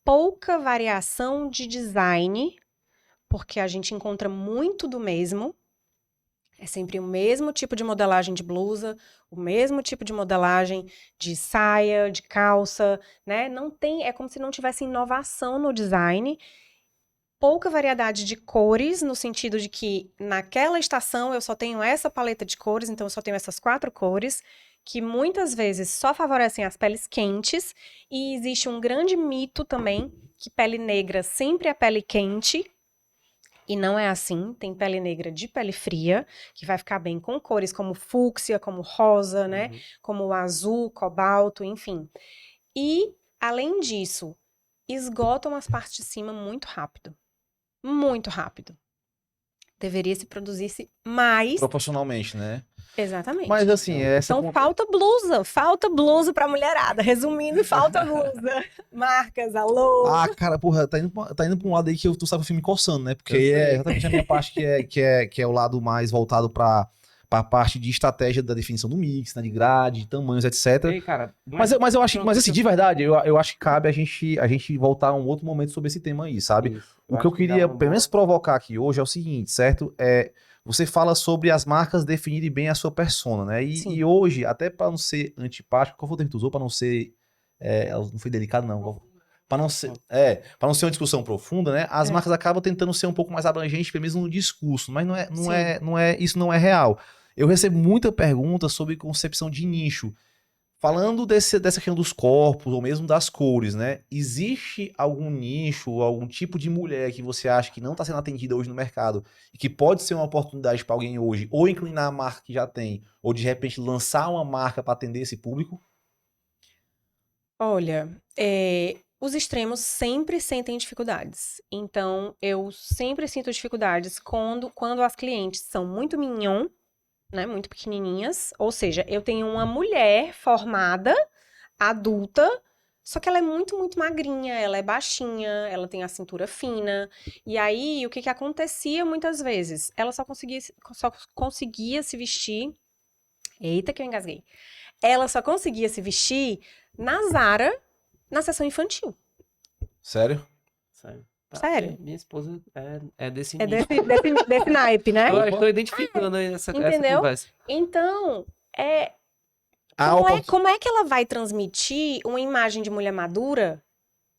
pouca variação de design, porque a gente encontra muito do mesmo. É sempre o mesmo tipo de modelagem de blusa, o mesmo tipo de modelagem de saia, de calça, né? Não tem, é como se não tivesse inovação no design. Pouca variedade de cores, no sentido de que naquela estação eu só tenho essa paleta de cores, então eu só tenho essas 4 cores, que muitas vezes só favorecem as peles quentes, e existe um grande mito também, que pele negra sempre é pele quente, e não é assim. Tem pele negra de pele fria, que vai ficar bem com cores como fúcsia, como rosa, né? Como azul, cobalto, enfim. E, além disso, esgotam as partes de cima muito rápido. Muito rápido. Deveria se produzisse mais. Proporcionalmente, né? Exatamente. Mas assim, então falta blusa pra mulherada. Resumindo, falta blusa. Marcas, alô. Cara, porra, tá indo pra um lado aí que tu sabe o filme coçando, né? Porque é exatamente a minha parte que é o lado mais voltado pra parte de estratégia da definição do mix, né? De grade, de tamanhos, etc. Ei, cara, mas eu acho, mas assim, de verdade, eu acho que cabe a gente voltar a um outro momento sobre esse tema aí, sabe? Isso. O que eu queria, pelo menos, provocar aqui hoje é o seguinte, certo? Você fala sobre as marcas definirem bem a sua persona, né? E hoje, até para não ser antipático, qual foi o termo que tu usou? Para não ser... não foi delicado, não. para não ser uma discussão profunda, né? As marcas acabam tentando ser um pouco mais abrangentes, pelo menos no discurso, mas isso não é real. Eu recebo muita pergunta sobre concepção de nicho. Falando dessa questão dos corpos, ou mesmo das cores, né? Existe algum nicho, algum tipo de mulher que você acha que não está sendo atendida hoje no mercado e que pode ser uma oportunidade para alguém hoje, ou inclinar a marca que já tem, ou de repente lançar uma marca para atender esse público? Olha, os extremos sempre sentem dificuldades. Então, eu sempre sinto dificuldades quando as clientes são muito mignon, né, muito pequenininhas. Ou seja, eu tenho uma mulher formada, adulta, só que ela é muito, muito magrinha, ela é baixinha, ela tem a cintura fina. E aí, o que acontecia muitas vezes? Ela só conseguia se vestir. Eita, que eu engasguei. Ela só conseguia se vestir na Zara, na seção infantil. Sério? Sério. Sério. Minha esposa é desse É nível. desse naipe, né? Estou identificando aí essa Entendeu? conversa. Então, como é que ela vai transmitir uma imagem de mulher madura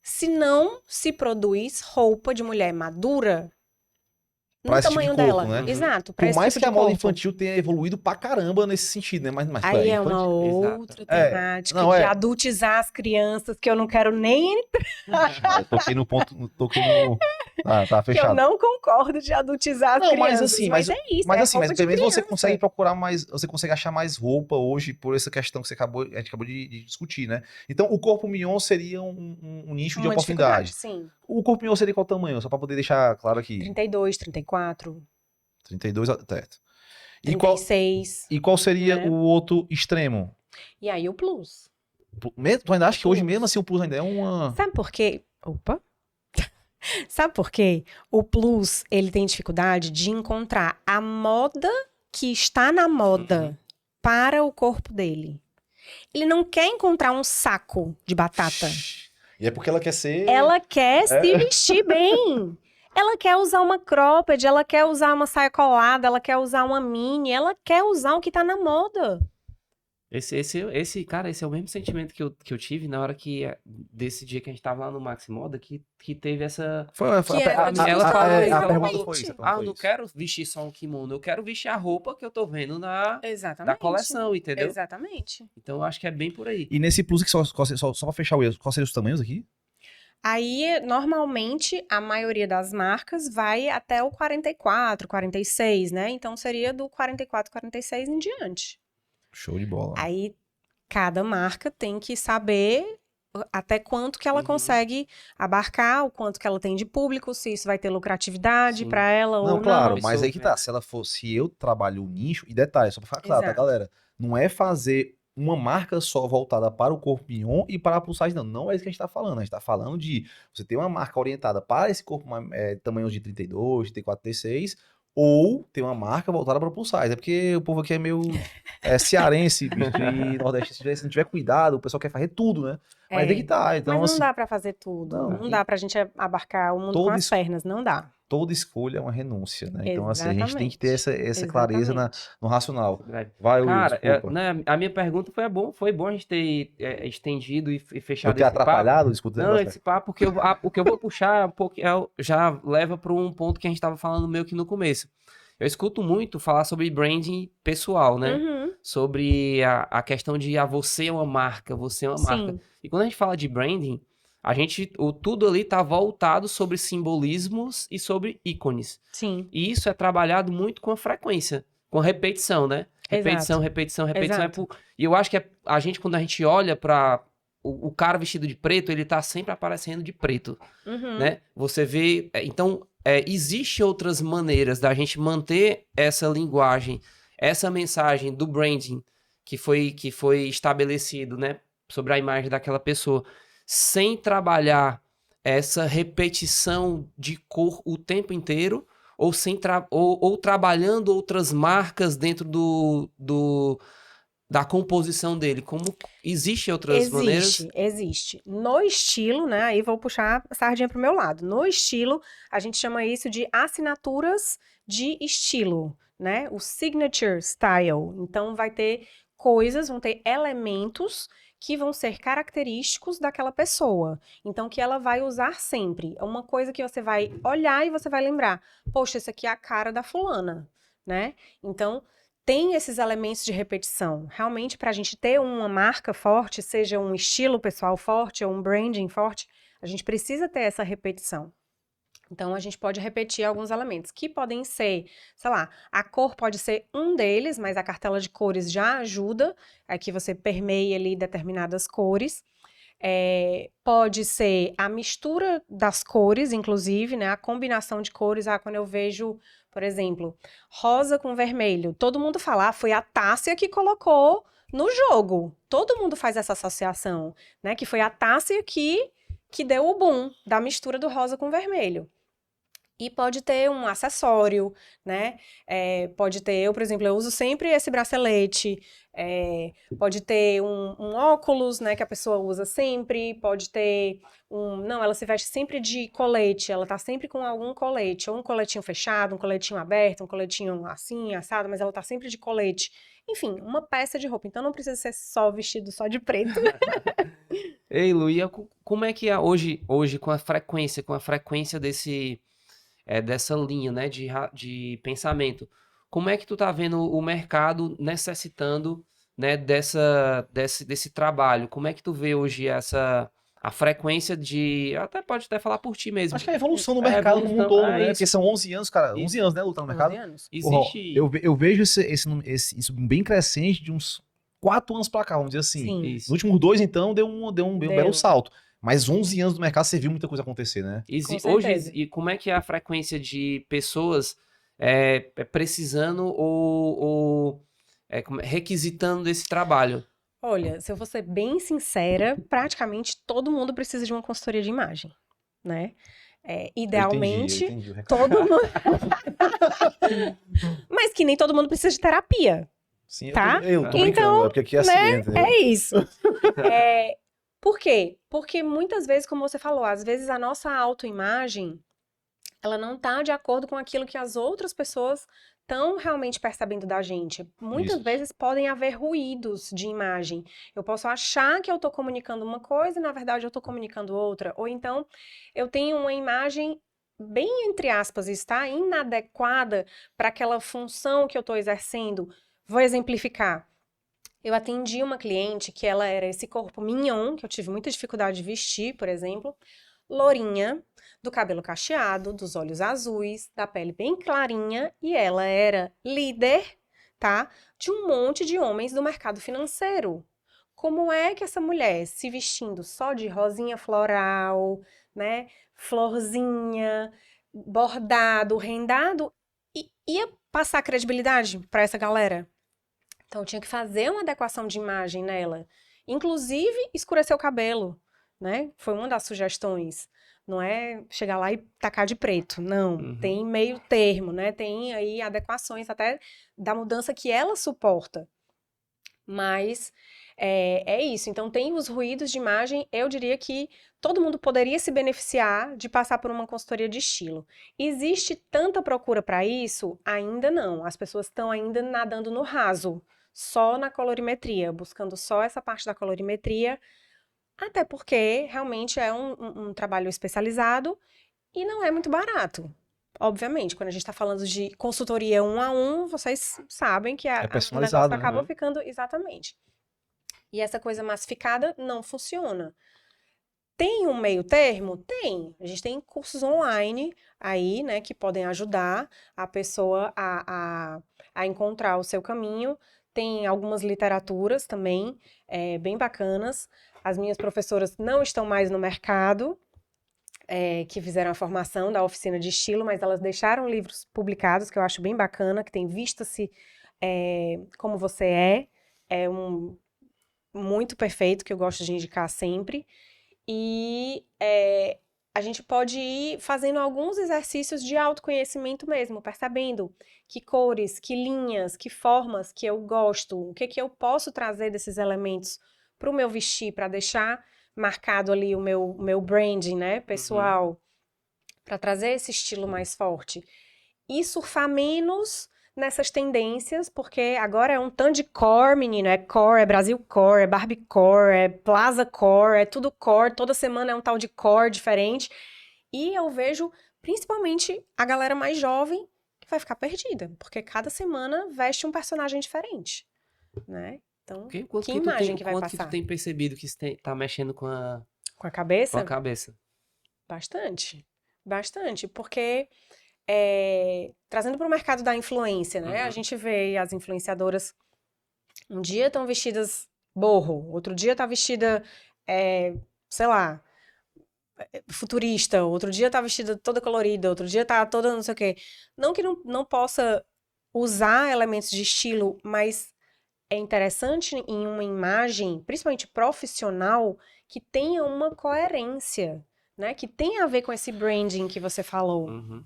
se não se produz roupa de mulher madura Pra no esse tipo de tamanho corpo, dela? né? Exato, pra Por esse mais tipo que de a moda corpo. infantil tenha evoluído pra caramba nesse sentido, né? Mas Aí é uma infantil... outra Exato. temática Não, de adultizar as crianças que eu não quero nem Eu toquei no ponto... Tá que eu fechado. não concordo de adultizar as Não, mas crianças. assim, Mas é isso, é roupa de pelo menos você criança. consegue procurar mais, você consegue achar mais roupa hoje por essa questão que a gente acabou de discutir, né? Então, o corpo mignon seria um nicho de Uma oportunidade. dificuldade, sim. O corpo mignon seria qual tamanho? Só pra poder deixar claro aqui. 32, 34, 32, certo. 36. E qual seria né? o outro extremo? E aí o plus. Tu ainda acha que hoje Plus. mesmo assim o plus ainda é uma... Sabe por quê? Opa! Sabe por quê? O plus, ele tem dificuldade de encontrar a moda que está na moda para o corpo dele. Ele não quer encontrar um saco de batata. E é porque ela quer ser... Ela quer se vestir bem. Ela quer usar uma cropped, ela quer usar uma saia colada, ela quer usar uma mini, ela quer usar o que tá na moda. Cara, esse é o mesmo sentimento que eu tive na hora desse dia que a gente tava lá no Maxi Moda, que teve essa... Ela falou a pergunta foi isso. eu não quero vestir só um kimono, eu quero vestir a roupa que eu tô vendo da coleção, entendeu? Exatamente. Então eu acho que é bem por aí. E nesse plus, que só pra fechar o erro, quais seriam os tamanhos aqui? Aí, normalmente, a maioria das marcas vai até o 44, 46, né? Então, seria do 44, 46 em diante. Show de bola. Aí, cada marca tem que saber até quanto que ela consegue abarcar, o quanto que ela tem de público, se isso vai ter lucratividade para ela ou não. Claro, mas aí que tá. Se eu trabalho o nicho, e detalhe, só pra ficar claro, tá, galera? Não é fazer uma marca só voltada para o corpo mignon e para a plus size, não. Não é isso que a gente tá falando. A gente tá falando de você ter uma marca orientada para esse corpo tamanhos de 32, 34, 36, ou ter uma marca voltada para o plus size. É porque o povo aqui é meio cearense, de nordeste. Se não tiver cuidado, o pessoal quer fazer tudo, né? Mas é que tá. Então, mas não assim, dá pra fazer tudo. Não dá pra gente abarcar o mundo com as pernas. Não dá. Toda escolha é uma renúncia, né? Então, assim, a gente Exatamente. tem que ter essa clareza no racional. Vai, Will, Cara, desculpa. a minha pergunta foi bom a gente ter estendido e fechado Eu ter atrapalhado, escuta. Não, esse papo, porque o que eu vou puxar um pouco, já leva para um ponto que a gente estava falando meio que no começo. Eu escuto muito falar sobre branding pessoal, né? Sobre a questão de você é uma marca, você é uma marca. E quando a gente fala de branding, tudo ali tá voltado sobre simbolismos e sobre ícones. Sim. E isso é trabalhado muito com a frequência, com a repetição, né? Repetição, repetição. E eu acho que a gente, quando a gente olha para o cara vestido de preto, ele tá sempre aparecendo de preto, né? Você vê... Então, existem outras maneiras da gente manter essa linguagem, essa mensagem do branding que foi estabelecido, né? Sobre a imagem daquela pessoa, sem trabalhar essa repetição de cor o tempo inteiro, ou trabalhando outras marcas dentro da composição dele. Como existem outras maneiras? Existe. No estilo, né? Aí vou puxar a sardinha pro meu lado. No estilo, a gente chama isso de assinaturas de estilo, né? O signature style. Então, vão ter elementos que vão ser característicos daquela pessoa. Então, que ela vai usar sempre. É uma coisa que você vai olhar e você vai lembrar. Poxa, esse aqui é a cara da fulana, né? Então, tem esses elementos de repetição. Realmente, para a gente ter uma marca forte, seja um estilo pessoal forte ou um branding forte, a gente precisa ter essa repetição. Então, a gente pode repetir alguns elementos, que podem ser, sei lá, a cor pode ser um deles, mas a cartela de cores já ajuda, é que você permeie ali determinadas cores. Pode ser a mistura das cores, inclusive, né? A combinação de cores. Quando eu vejo, por exemplo, rosa com vermelho, todo mundo fala, foi a Tássia que colocou no jogo. Todo mundo faz essa associação, né? Que foi a Tássia que deu o boom da mistura do rosa com vermelho. E pode ter um acessório, né? Pode ter, eu, por exemplo, eu uso sempre esse bracelete. Pode ter um óculos, né? Que a pessoa usa sempre. Pode ter não, ela se veste sempre de colete. Ela tá sempre com algum colete. Ou um coletinho fechado, um coletinho aberto, um coletinho assim, assado. Mas ela tá sempre de colete. Enfim, uma peça de roupa. Então não precisa ser só vestido só de preto. Ei, Lu, como é que é hoje com a frequência dessa linha, né, de pensamento, como é que tu tá vendo o mercado necessitando, né, desse trabalho? Como é que tu vê hoje a frequência pode até falar por ti mesmo. Acho que é a evolução do mercado como um todo, né? isso. Porque são 11 anos, cara. 11 anos, né, Lu, tá no mercado? 11 anos. Existe... Porra, eu vejo isso bem crescente de uns 4 anos pra cá, vamos dizer assim. Sim. Isso. Nos últimos 2, então, deu um Deu. belo salto. Mas 11 anos do mercado, você viu muita coisa acontecer, né? Com Hoje, certeza. e como é que é a frequência de pessoas precisando ou requisitando esse trabalho? Olha, se eu vou ser bem sincera, praticamente todo mundo precisa de uma consultoria de imagem, né? Idealmente, Eu entendi o recado. todo mundo. Mas que nem todo mundo precisa de terapia. Sim, Tá? eu tô Então, brincando, é porque aqui é assim, né? entendeu? É isso. Por quê? Porque muitas vezes, como você falou, às vezes a nossa autoimagem, ela não tá de acordo com aquilo que as outras pessoas estão realmente percebendo da gente. Muitas Isso. vezes podem haver ruídos de imagem. Eu posso achar que eu tô comunicando uma coisa e, na verdade, eu tô comunicando outra. Ou então, eu tenho uma imagem bem, entre aspas, está inadequada para aquela função que eu tô exercendo. Vou exemplificar. Eu atendi uma cliente que ela era esse corpo mignon, que eu tive muita dificuldade de vestir, por exemplo, lourinha, do cabelo cacheado, dos olhos azuis, da pele bem clarinha, e ela era líder, tá, de um monte de homens do mercado financeiro. Como é que essa mulher, se vestindo só de rosinha floral, né, florzinha, bordado, rendado, ia passar credibilidade para essa galera? Então, eu tinha que fazer uma adequação de imagem nela. Inclusive, escurecer o cabelo, né? Foi uma das sugestões. Não é chegar lá e tacar de preto. Não. Uhum. Tem meio termo, né? Tem aí adequações até da mudança que ela suporta. Mas é isso. Então, tem os ruídos de imagem. Eu diria que todo mundo poderia se beneficiar de passar por uma consultoria de estilo. Existe tanta procura para isso? Ainda não. As pessoas estão ainda nadando no raso, só na colorimetria, buscando só essa parte da colorimetria, até porque realmente é um trabalho especializado e não é muito barato. Obviamente, quando a gente está falando de consultoria 1 a 1, vocês sabem que É o negócio personalizado, né? acaba ficando exatamente. E essa coisa massificada não funciona. Tem um meio termo? Tem. A gente tem cursos online aí, né, que podem ajudar a pessoa a encontrar o seu caminho. Tem algumas literaturas também, bem bacanas. As minhas professoras não estão mais no mercado, que fizeram a formação da oficina de estilo, mas elas deixaram livros publicados, que eu acho bem bacana, que tem Vista-se Como Você é muito perfeito, que eu gosto de indicar sempre. E a gente pode ir fazendo alguns exercícios de autoconhecimento mesmo, percebendo que cores, que linhas, que formas que eu gosto, o que eu posso trazer desses elementos para o meu vestir, para deixar marcado ali o meu branding, né, pessoal, para trazer esse estilo mais forte. E surfar menos nessas tendências, porque agora é um tanto de core, menino, é core, é Brasil core, é Barbie core, é Plaza core, é tudo core, toda semana é um tal de core diferente, e eu vejo, principalmente, a galera mais jovem que vai ficar perdida, porque cada semana veste um personagem diferente, né? Então, Quanto que que tu imagem tem, que vai quanto que tu passar? tem percebido que isso tá mexendo com a Com a cabeça? cabeça? Bastante. Bastante, porque trazendo para o mercado da influência, né? A Uhum. gente vê as influenciadoras um dia estão vestidas borro, outro dia tá vestida, sei lá, futurista, outro dia tá vestida toda colorida, outro dia tá toda não sei o quê. Não que não possa usar elementos de estilo, mas é interessante em uma imagem, principalmente profissional, que tenha uma coerência, né? Que tenha a ver com esse branding que você falou. Uhum.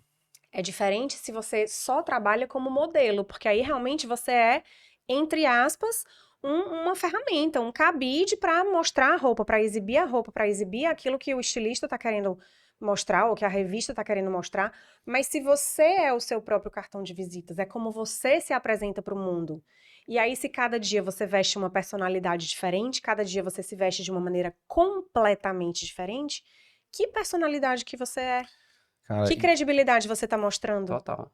É diferente se você só trabalha como modelo, porque aí realmente você é, entre aspas, uma ferramenta, um cabide para mostrar a roupa, para exibir a roupa, para exibir aquilo que o estilista está querendo mostrar ou que a revista está querendo mostrar. Mas se você é o seu próprio cartão de visitas, é como você se apresenta para o mundo. E aí, se cada dia você veste uma personalidade diferente, cada dia você se veste de uma maneira completamente diferente, que personalidade que você é? Cara, Que credibilidade você tá mostrando? Total.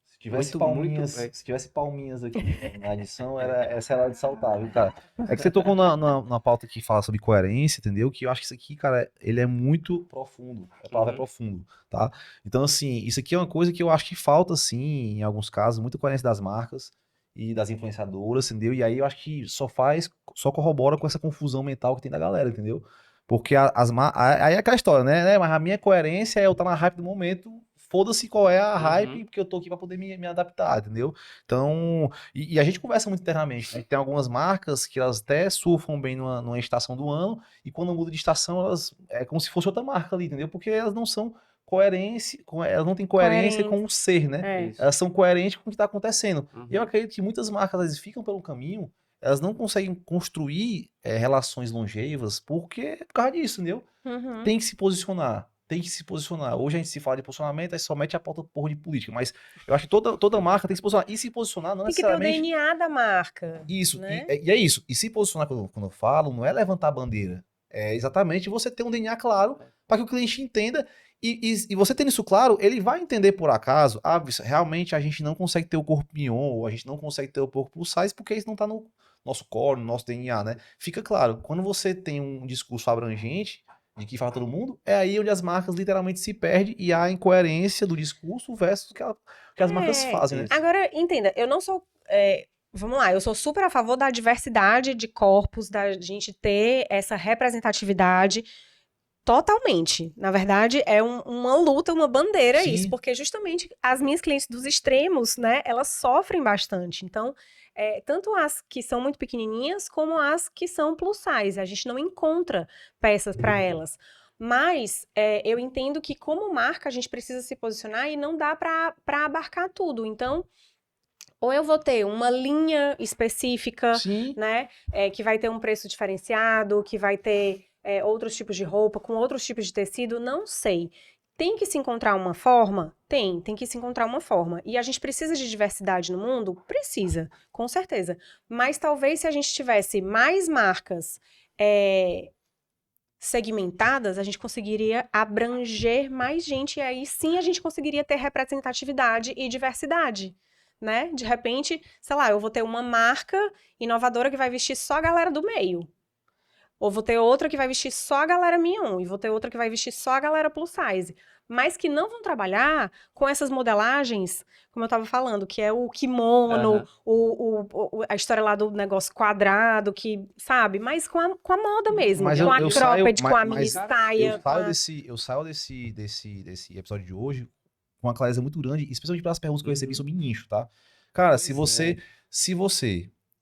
se tivesse Muito. se tivesse palminhas aqui na edição, essa era de saltar, viu, cara? É que você tocou na pauta que fala sobre coerência, entendeu? Que eu acho que isso aqui, cara, ele é muito profundo. A palavra é profundo, tá? Então, assim, isso aqui é uma coisa que eu acho que falta, assim, em alguns casos, muita coerência das marcas e das influenciadoras, entendeu? E aí eu acho que só corrobora com essa confusão mental que tem da galera, entendeu? Porque aí é aquela história, né? Mas a minha coerência é eu estar na hype do momento, foda-se qual é a hype, porque eu tô aqui pra poder me adaptar, entendeu? Então, e a gente conversa muito internamente, né? Tem algumas marcas que elas até surfam bem numa estação do ano, e quando muda de estação, elas é como se fosse outra marca ali, entendeu? Porque elas não são elas não têm coerência com o ser, né? É. Isso. Elas são coerentes com o que está acontecendo. Uhum. E eu acredito que muitas marcas elas ficam pelo caminho, elas não conseguem construir relações longevas por causa disso, entendeu? Uhum. Tem que se posicionar. Tem que se posicionar. Hoje a gente se fala de posicionamento, aí só mete a pauta porra de política. Mas eu acho que toda marca tem que se posicionar. E se posicionar não Tem que ter o necessariamente. DNA da marca. Isso, né? e é isso. E se posicionar quando eu falo, não é levantar a bandeira. É exatamente você ter um DNA claro para que o cliente entenda. E você tendo isso claro, ele vai entender por acaso, realmente a gente não consegue ter o corpo mignon, ou a gente não consegue ter o corpo plus size, porque isso não tá no nosso core, no nosso DNA, né? Fica claro, quando você tem um discurso abrangente, de que fala todo mundo, é aí onde as marcas literalmente se perdem e há a incoerência do discurso versus o que as marcas fazem, né? Agora, entenda, eu não sou. Vamos lá, eu sou super a favor da diversidade de corpos, da gente ter essa representatividade totalmente. Na verdade, é uma luta, uma bandeira Sim. isso, porque justamente as minhas clientes dos extremos, né, elas sofrem bastante. Então, tanto as que são muito pequenininhas, como as que são plus size. A gente não encontra peças para elas. Mas eu entendo que, como marca, a gente precisa se posicionar e não dá para abarcar tudo. Então, ou eu vou ter uma linha específica, Sim. né, que vai ter um preço diferenciado, que vai ter outros tipos de roupa, com outros tipos de tecido, não sei. Tem que se encontrar uma forma? Tem que se encontrar uma forma. E a gente precisa de diversidade no mundo? Precisa, com certeza. Mas talvez se a gente tivesse mais marcas segmentadas, a gente conseguiria abranger mais gente, e aí sim a gente conseguiria ter representatividade e diversidade. Né? De repente, sei lá, eu vou ter uma marca inovadora que vai vestir só a galera do meio. Ou vou ter outra que vai vestir só a galera mignon. E vou ter outra que vai vestir só a galera plus size. Mas que não vão trabalhar com essas modelagens, como eu tava falando, que é o kimono, a história lá do negócio quadrado, que, sabe? Mas com a moda mesmo. Mas com a cropped, com a mas mini saia. eu saio desse episódio de hoje com uma clareza muito grande, especialmente pelas perguntas que eu recebi sobre nicho, tá? Cara, se você,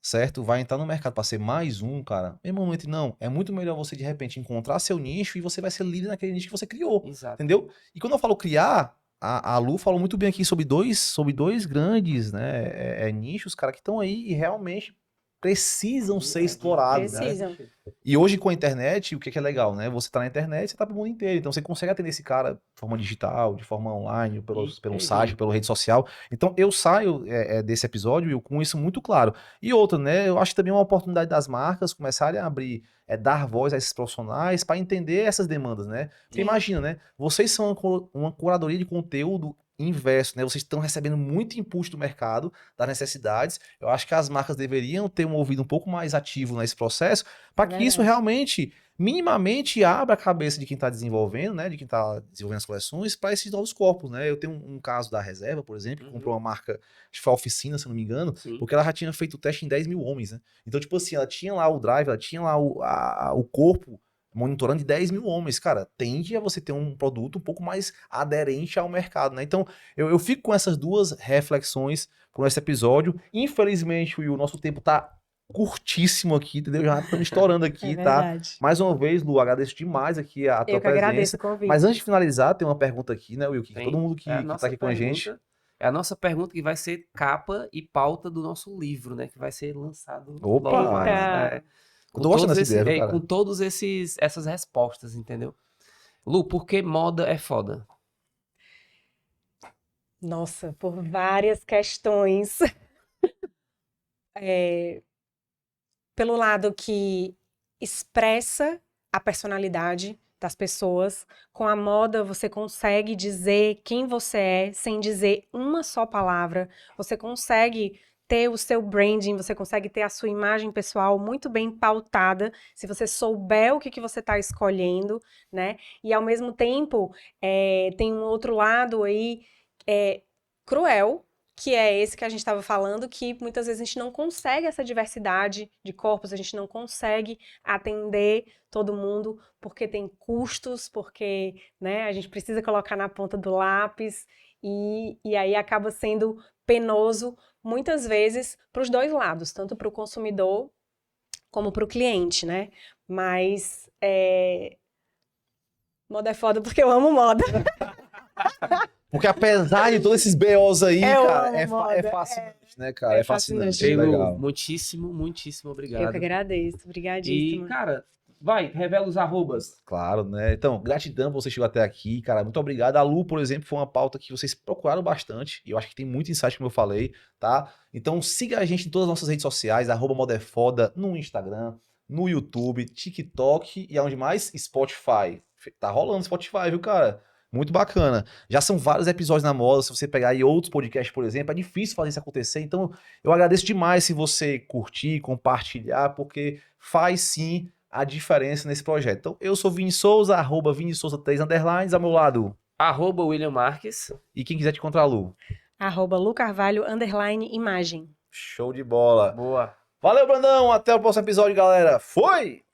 certo, vai entrar no mercado para ser mais um, cara, em momento não, é muito melhor você de repente encontrar seu nicho e você vai ser líder naquele nicho que você criou, Exato. entendeu? E quando eu falo criar, a Lu falou muito bem aqui sobre dois grandes, né, nichos, cara, que estão aí e realmente precisam ser explorados, né? Precisam. E hoje com a internet, o que é legal, né? Você tá na internet, você tá pro mundo inteiro. Então você consegue atender esse cara de forma digital, de forma online, pelo site, pela rede social. Então eu saio desse episódio com isso muito claro. E outra, né? Eu acho que também é uma oportunidade das marcas começarem a abrir, dar voz a esses profissionais para entender essas demandas, né? Porque imagina, né? Vocês são uma curadoria de conteúdo inverso, né? Vocês estão recebendo muito input do mercado, das necessidades. Eu acho que as marcas deveriam ter um ouvido um pouco mais ativo nesse processo, para que isso realmente, minimamente, abra a cabeça de quem está desenvolvendo, né? De quem está desenvolvendo as coleções, para esses novos corpos, né? Eu tenho um caso da Reserva, por exemplo, que comprou uma marca, acho que foi a Oficina, se não me engano, porque ela já tinha feito o teste em 10 mil homens, né? Então, tipo assim, ela tinha lá o drive, ela tinha lá o corpo monitorando de 10 mil homens, cara, tende a você ter um produto um pouco mais aderente ao mercado, né? Então, eu fico com essas duas reflexões por esse episódio. Infelizmente, o nosso tempo tá curtíssimo aqui, entendeu? Já estamos estourando aqui, tá? Mais uma vez, Lu, agradeço demais aqui a tua presença. Agradeço o convite. Mas antes de finalizar, tem uma pergunta aqui, né, Will? Que todo mundo que tá aqui com a gente... É a nossa pergunta que vai ser capa e pauta do nosso livro, né? Que vai ser lançado Opa! logo mais, né? Eu tô gostando dessa ideia, cara. Com todas essas respostas, entendeu? Lu, por que moda é foda? Nossa, por várias questões. Pelo lado que expressa a personalidade das pessoas, com a moda você consegue dizer quem você é sem dizer uma só palavra, você consegue ter o seu branding, você consegue ter a sua imagem pessoal muito bem pautada, se você souber o que você está escolhendo, né? E ao mesmo tempo, tem um outro lado aí cruel, que é esse que a gente estava falando, que muitas vezes a gente não consegue essa diversidade de corpos, a gente não consegue atender todo mundo, porque tem custos, porque, né, a gente precisa colocar na ponta do lápis, e aí acaba sendo penoso, muitas vezes, para os dois lados, tanto para o consumidor como para o cliente, né? Mas moda é foda porque eu amo moda. Porque apesar de todos esses BOs aí, cara, é fascinante, né, cara? É fascinante. Legal. Muitíssimo, muitíssimo obrigado. Eu que agradeço, obrigadíssima. E, cara, vai, revela os arrobas. Claro, né? Então, gratidão por você chegar até aqui, cara. Muito obrigado. A Lu, por exemplo, foi uma pauta que vocês procuraram bastante. E eu acho que tem muito insight, como eu falei, tá? Então, siga a gente em todas as nossas redes sociais, @modaefoda, no Instagram, no YouTube, TikTok e aonde mais? Spotify. Tá rolando Spotify, viu, cara? Muito bacana. Já são vários episódios na moda. Se você pegar aí outros podcasts, por exemplo, é difícil fazer isso acontecer. Então, eu agradeço demais se você curtir, compartilhar, porque faz sim a diferença nesse projeto. Então, eu sou Vini Souza, @ViniSouza3_, ao meu lado. @William Marques. E quem quiser te encontrar, Lu? @LuCarvalho_imagem. Show de bola. Boa. Valeu, Brandão. Até o próximo episódio, galera. Foi!